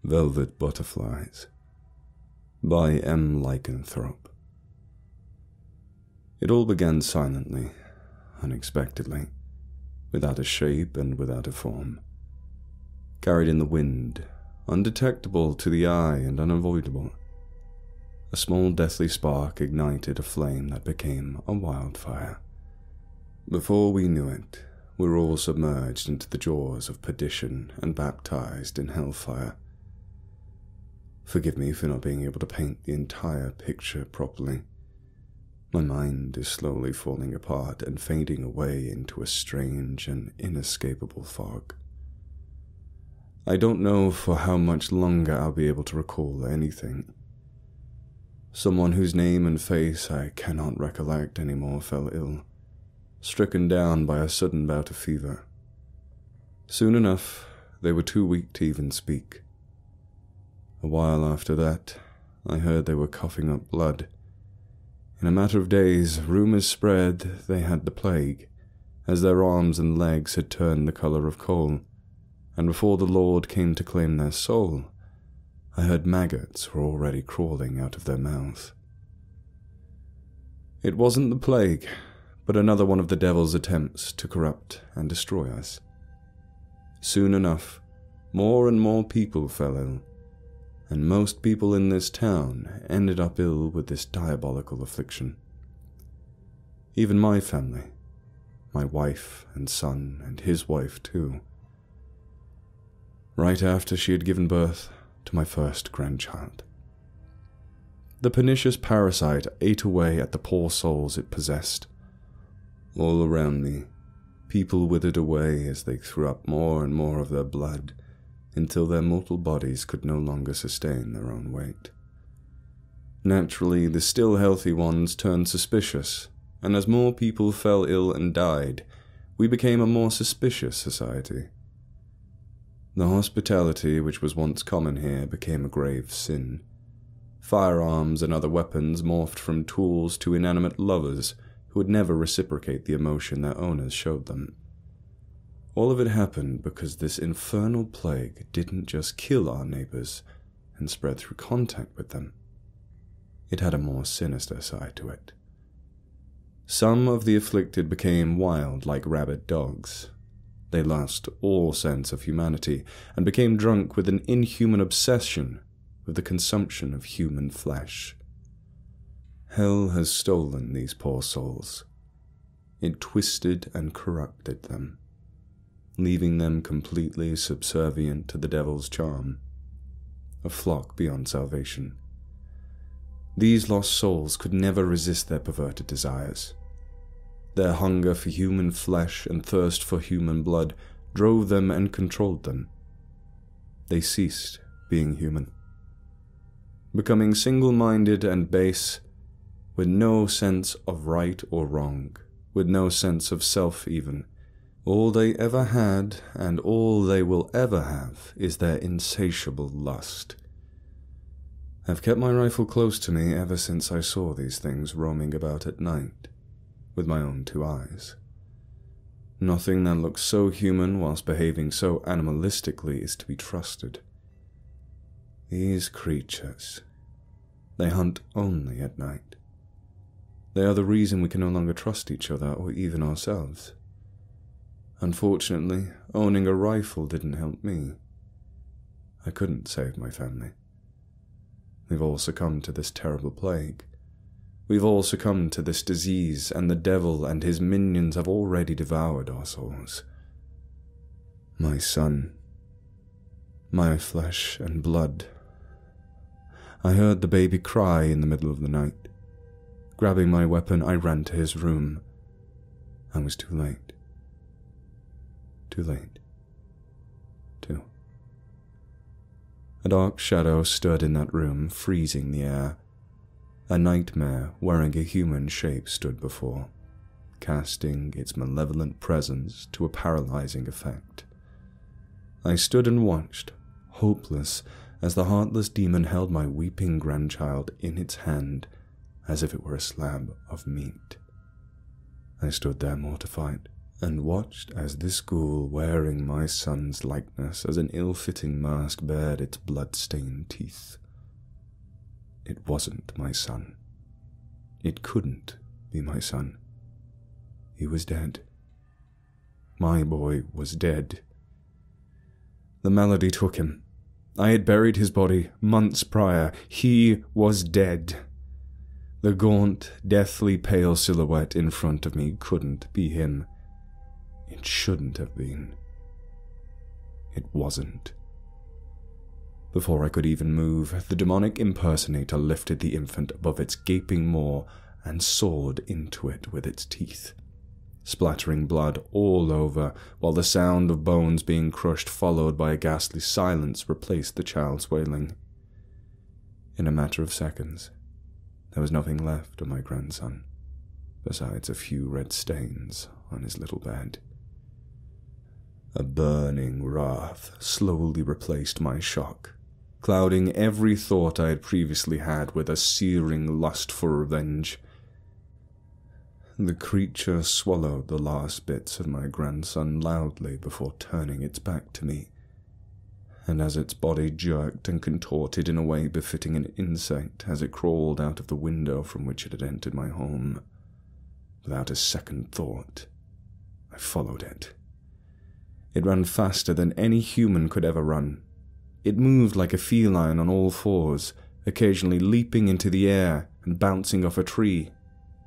Velvet Butterflies by M. Lycanthrope. It all began silently, unexpectedly, without a shape and without a form. Carried in the wind, undetectable to the eye and unavoidable, a small deathly spark ignited a flame that became a wildfire. Before we knew it, we were all submerged into the jaws of perdition and baptized in hellfire. Forgive me for not being able to paint the entire picture properly. My mind is slowly falling apart and fading away into a strange and inescapable fog. I don't know for how much longer I'll be able to recall anything. Someone whose name and face I cannot recollect anymore fell ill, stricken down by a sudden bout of fever. Soon enough, they were too weak to even speak. A while after that, I heard they were coughing up blood. In a matter of days, rumors spread they had the plague, as their arms and legs had turned the color of coal, and before the Lord came to claim their soul, I heard maggots were already crawling out of their mouth. It wasn't the plague, but another one of the devil's attempts to corrupt and destroy us. Soon enough, more and more people fell ill, and most people in this town ended up ill with this diabolical affliction. Even my family, my wife and son and his wife too. Right after she had given birth to my first grandchild. The pernicious parasite ate away at the poor souls it possessed. All around me, people withered away as they threw up more and more of their blood, until their mortal bodies could no longer sustain their own weight. Naturally, the still healthy ones turned suspicious, and as more people fell ill and died, we became a more suspicious society. The hospitality which was once common here became a grave sin. Firearms and other weapons morphed from tools to inanimate lovers who would never reciprocate the emotion their owners showed them. All of it happened because this infernal plague didn't just kill our neighbors and spread through contact with them. It had a more sinister side to it. Some of the afflicted became wild like rabid dogs. They lost all sense of humanity and became drunk with an inhuman obsession with the consumption of human flesh. Hell has stolen these poor souls. It twisted and corrupted them, leaving them completely subservient to the devil's charm, a flock beyond salvation. These lost souls could never resist their perverted desires. Their hunger for human flesh and thirst for human blood drove them and controlled them. They ceased being human, becoming single-minded and base, with no sense of right or wrong, with no sense of self even. All they ever had, and all they will ever have, is their insatiable lust. I've kept my rifle close to me ever since I saw these things roaming about at night, with my own two eyes. Nothing that looks so human whilst behaving so animalistically is to be trusted. These creatures, they hunt only at night. They are the reason we can no longer trust each other or even ourselves. Unfortunately, owning a rifle didn't help me. I couldn't save my family. We've all succumbed to this terrible plague. We've all succumbed to this disease, and the devil and his minions have already devoured our souls. My son, my flesh and blood. I heard the baby cry in the middle of the night. Grabbing my weapon, I ran to his room. I was too late. Too late. Too. A dark shadow stood in that room, freezing the air. A nightmare wearing a human shape stood before, casting its malevolent presence to a paralyzing effect. I stood and watched, hopeless, as the heartless demon held my weeping grandchild in its hand as if it were a slab of meat. I stood there mortified and watched as this ghoul wearing my son's likeness as an ill-fitting mask bared its blood-stained teeth. It wasn't my son. It couldn't be my son. He was dead. My boy was dead. The malady took him. I had buried his body months prior. He was dead. The gaunt, deathly pale silhouette in front of me couldn't be him. It shouldn't have been. It wasn't. Before I could even move, the demonic impersonator lifted the infant above its gaping maw and sawed into it with its teeth, splattering blood all over, while the sound of bones being crushed followed by a ghastly silence replaced the child's wailing. In a matter of seconds, there was nothing left of my grandson, besides a few red stains on his little bed. A burning wrath slowly replaced my shock, clouding every thought I had previously had with a searing lust for revenge. The creature swallowed the last bits of my grandson loudly before turning its back to me, and as its body jerked and contorted in a way befitting an insect as it crawled out of the window from which it had entered my home, without a second thought, I followed it. It ran faster than any human could ever run. It moved like a feline on all fours, occasionally leaping into the air and bouncing off a tree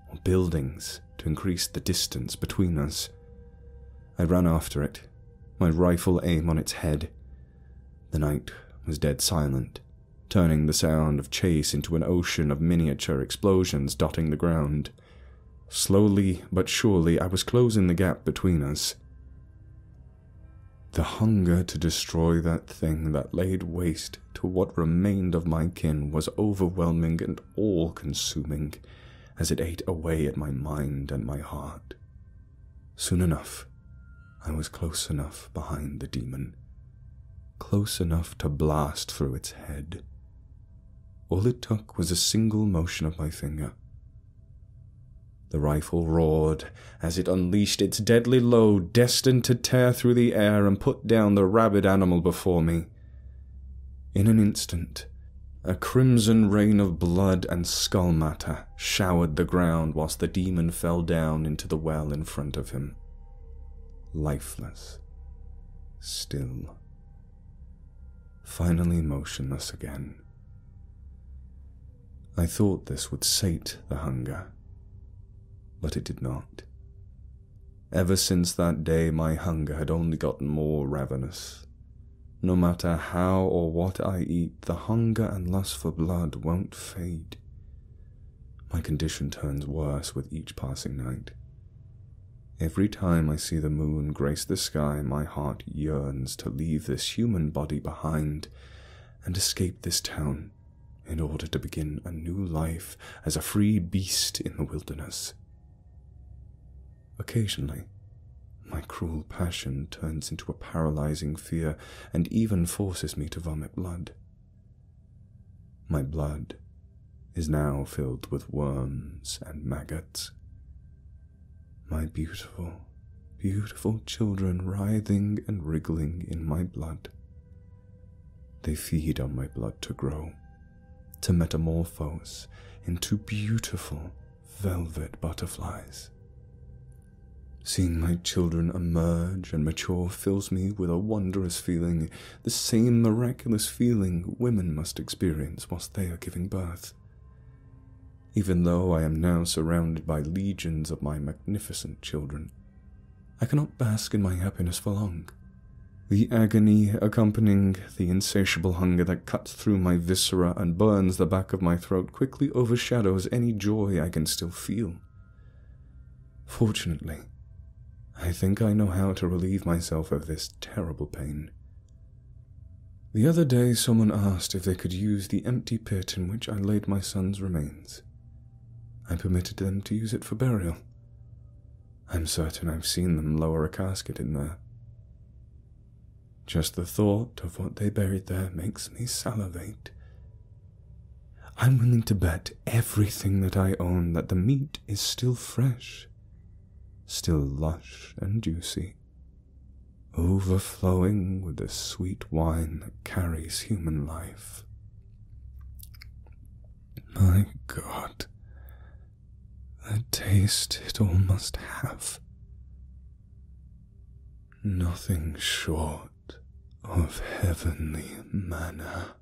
or buildings to increase the distance between us. I ran after it, my rifle aim on its head. The night was dead silent, turning the sound of chase into an ocean of miniature explosions dotting the ground. Slowly but surely, I was closing the gap between us. The hunger to destroy that thing that laid waste to what remained of my kin was overwhelming and all-consuming as it ate away at my mind and my heart. Soon enough, I was close enough behind the demon, close enough to blast through its head. All it took was a single motion of my finger. The rifle roared as it unleashed its deadly load, destined to tear through the air and put down the rabid animal before me. In an instant, a crimson rain of blood and skull matter showered the ground whilst the demon fell down into the well in front of him. Lifeless. Still. Finally motionless again. I thought this would sate the hunger, but it did not. Ever since that day, my hunger had only gotten more ravenous. No matter how or what I eat, the hunger and lust for blood won't fade. My condition turns worse with each passing night. Every time I see the moon grace the sky, my heart yearns to leave this human body behind and escape this town in order to begin a new life as a free beast in the wilderness. Occasionally, my cruel passion turns into a paralyzing fear and even forces me to vomit blood. My blood is now filled with worms and maggots. My beautiful, beautiful children writhing and wriggling in my blood. They feed on my blood to grow, to metamorphose into beautiful velvet butterflies. Seeing my children emerge and mature fills me with a wondrous feeling, the same miraculous feeling women must experience whilst they are giving birth. Even though I am now surrounded by legions of my magnificent children, I cannot bask in my happiness for long. The agony accompanying the insatiable hunger that cuts through my viscera and burns the back of my throat quickly overshadows any joy I can still feel. Fortunately, I think I know how to relieve myself of this terrible pain. The other day someone asked if they could use the empty pit in which I laid my son's remains. I permitted them to use it for burial. I'm certain I've seen them lower a casket in there. Just the thought of what they buried there makes me salivate. I'm willing to bet everything that I own that the meat is still fresh. still lush and juicy, overflowing with the sweet wine that carries human life. My God, the taste it all must have. Nothing short of heavenly manna.